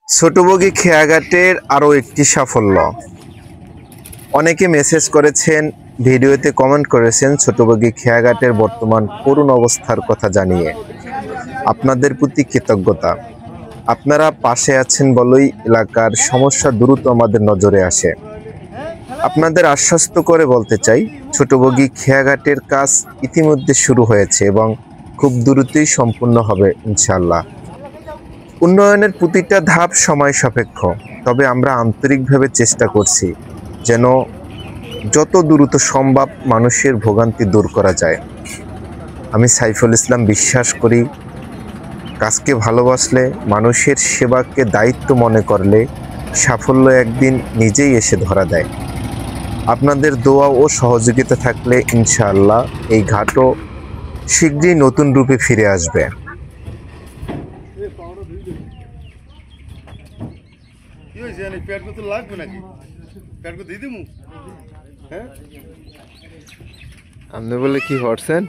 ছোটবগি খেয়াঘাটের আরও একটি সাফল্য। অনেকে মেসেজ করেছেন, ভিডিওতে কমেন্ট করেছেন ছোটবগি খেয়াঘাটের বর্তমান করুণ অবস্থার কথা জানিয়ে। আপনাদের প্রতি কৃতজ্ঞতা। আপনারা পাশে আছেন বলেই এলাকার সমস্যা দ্রুত আমাদের নজরে আসে। আপনাদের আশ্বস্ত করে বলতে চাই, ছোটবগি খেয়াঘাটের কাজ ইতিমধ্যে শুরু হয়েছে এবং খুব দ্রুতই সম্পূর্ণ হবে ইনশাআল্লাহ। উন্নয়নের প্রতিটা ধাপ সময় সাপেক্ষ, তবে আমরা আন্তরিকভাবে চেষ্টা করছি যেন যত দ্রুত সম্ভব মানুষের ভোগান্তি দূর করা যায়। আমি সাইফুল ইসলাম বিশ্বাস করি, কাজকে ভালোবাসলে, মানুষের সেবাকে দায়িত্ব মনে করলে সাফল্য একদিন নিজেই এসে ধরা দেয়। আপনাদের দোয়া ও সহযোগিতা থাকলে ইনশাআল্লাহ এই ঘাটও শীঘ্রই নতুন রূপে ফিরে আসবে। আপনি বলে কি করছেন?